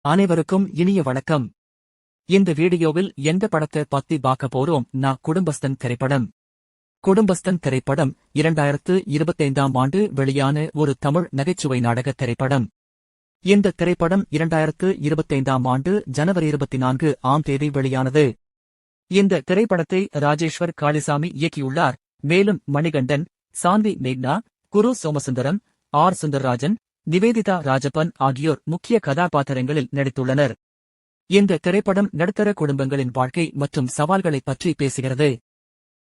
அனைவருக்கும் இனிய வணக்கம். இந்த வீடியோவில் எந்த படத்தை பத்தி பார்க்க போறோம்? நான் குடும்பஸ்தன் திரைப்படம். குடும்பஸ்தன் திரைப்படம் 2025ஆம் ஆண்டு வெளியான ஒரு தமிழ் நகைச்சுவை நாடக திரைப்படம். இந்த திரைப்படம் 2025ஆம் ஆண்டு ஜனவரி 24ஆம் தேதி வெளியானது. இந்த திரைப்படத்தை ராஜேஸ்வர் காளிசாமி இயக்கியுள்ளார். மேலும் மணிகண்டன், சாந்தி மேக்னா, குரு சோமசுந்தரம், ஆர் சுந்தரராஜன், நிவேதிதா ராஜப்பன் ஆகியோர் முக்கிய கதாபாத்திரங்களில் நடித்துள்ளனர். இந்த திரைப்படம் நடுத்தர குடும்பங்களின் வாழ்க்கை மற்றும் சவால்களைப் பற்றி பேசுகிறது.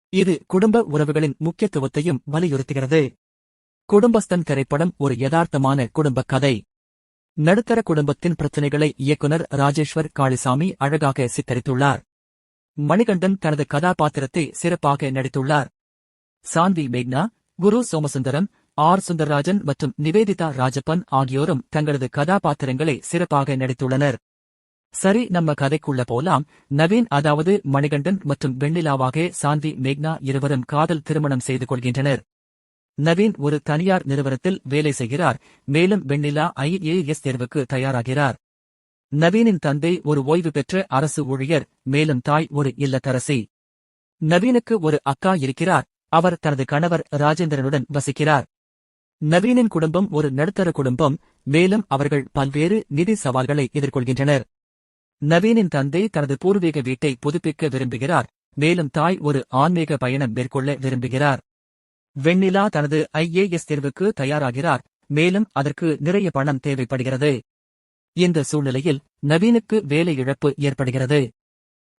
இது குடும்ப உறவுகளின் முக்கியத்துவத்தையும் வலியுறுத்துகிறது. குடும்பஸ்தன் திரைப்படம் ஒரு யதார்த்தமான குடும்ப கதை. நடுத்தர குடும்பத்தின் பிரச்சினைகளை இயக்குனர் ராஜேஸ்வர் காளிசாமி அழகாக சித்தரித்துள்ளார். மணிகண்டன் தனது கதாபாத்திரத்தை சிறப்பாக நடித்துள்ளார். சாந்தி மேக்னா, குரு சோமசுந்தரம், ஆர் சுந்தரராஜன் மற்றும் நிவேதிதா ராஜப்பன் ஆகியோரும் தங்களது கதாபாத்திரங்களை சிறப்பாக நடித்துள்ளனர். சரி, நம்ம கதைக்குள்ள போலாம். நவீன், அதாவது மணிகண்டன் மற்றும் வெண்ணிலாவாக சாந்தி மேக்னா இருவரும் காதல் திருமணம் செய்து கொள்கின்றனர். நவீன் ஒரு தனியார் நிறுவனத்தில் வேலை செய்கிறார். மேலும் வெண்ணிலா IAS தேர்வுக்கு தயாராகிறார். நவீனின் தந்தை ஒரு ஓய்வு பெற்ற அரசு ஊழியர். மேலும் தாய் ஒரு இல்லத்தரசி. நவீனுக்கு ஒரு அக்கா இருக்கிறார். அவர் தனது கணவர் ராஜேந்திரனுடன் வசிக்கிறார். நவீனின் குடும்பம் ஒரு நடுத்தர குடும்பம். மேலும் அவர்கள் பல்வேறு நிதி சவால்களை எதிர்கொள்கின்றனர். நவீனின் தந்தை தனது பூர்வீக வீட்டை புதுப்பிக்க விரும்புகிறார். மேலும் தாய் ஒரு ஆன்மீக பயணம் மேற்கொள்ள விரும்புகிறார். வெண்ணிலா தனது IAS தேர்வுக்கு தயாராகிறார். மேலும் அதற்கு நிறைய பணம் தேவைப்படுகிறது. இந்த சூழ்நிலையில் நவீனுக்கு வேலை இழப்பு ஏற்படுகிறது.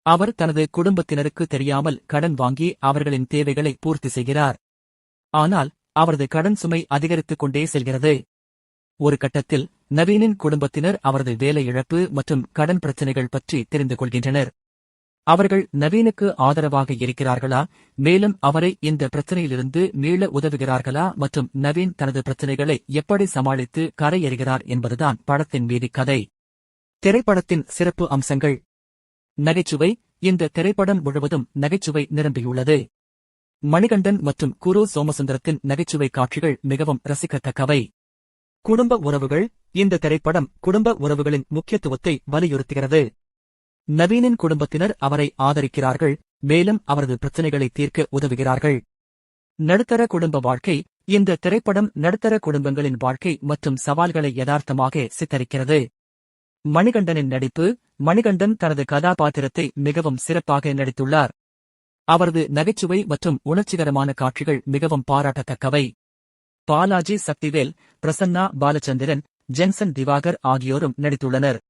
அவர் தனது குடும்பத்தினருக்கு தெரியாமல் கடன் வாங்கி அவர்களின் தேவைகளை பூர்த்தி செய்கிறார். ஆனால் அவரது கடன் சுமை அதிகரித்துக் கொண்டே செல்கிறது. ஒரு கட்டத்தில் நவீனின் குடும்பத்தினர் அவரது வேலை இழப்பு மற்றும் கடன் பிரச்சினைகள் பற்றி தெரிந்து கொள்கின்றனர். அவர்கள் நவீனுக்கு ஆதரவாக இருக்கிறார்களா, மேலும் அவரை இந்த பிரச்சினையிலிருந்து மீள உதவுகிறார்களா மற்றும் நவீன் தனது பிரச்சினைகளை எப்படி சமாளித்து கரையேறுகிறார் என்பதுதான் படத்தின் மீதி கதை. திரைப்படத்தின் சிறப்பு அம்சங்கள். நகைச்சுவை. இந்த திரைப்படம் முழுவதும் நகைச்சுவை நிரம்பியுள்ளது. மணிகண்டன் மற்றும் குரு சோமசுந்தரத்தின் நகைச்சுவை காட்சிகள் மிகவும் ரசிக்கத்தக்கவை. குடும்ப உறவுகள். இந்த திரைப்படம் குடும்ப உறவுகளின் முக்கியத்துவத்தை வலியுறுத்துகிறது. நவீனின் குடும்பத்தினர் அவரை ஆதரிக்கிறார்கள். மேலும் அவரது பிரச்சினைகளை தீர்க்க உதவுகிறார்கள். நடுத்தர குடும்ப வாழ்க்கை. இந்த திரைப்படம் நடுத்தர குடும்பங்களின் வாழ்க்கை மற்றும் சவால்களை யதார்த்தமாக சித்தரிக்கிறது. மணிகண்டனின் நடிப்பு. மணிகண்டன் தனது கதாபாத்திரத்தை மிகவும் சிறப்பாக நடித்துள்ளார். அவரது நகைச்சுவை மற்றும் உணர்ச்சிகரமான காட்சிகள் மிகவும் பாராட்டத்தக்கவை. பாலாஜி சக்திவேல், பிரசன்னா பாலச்சந்திரன், ஜென்சன் திவாகர் ஆகியோரும் நடித்துள்ளனர்.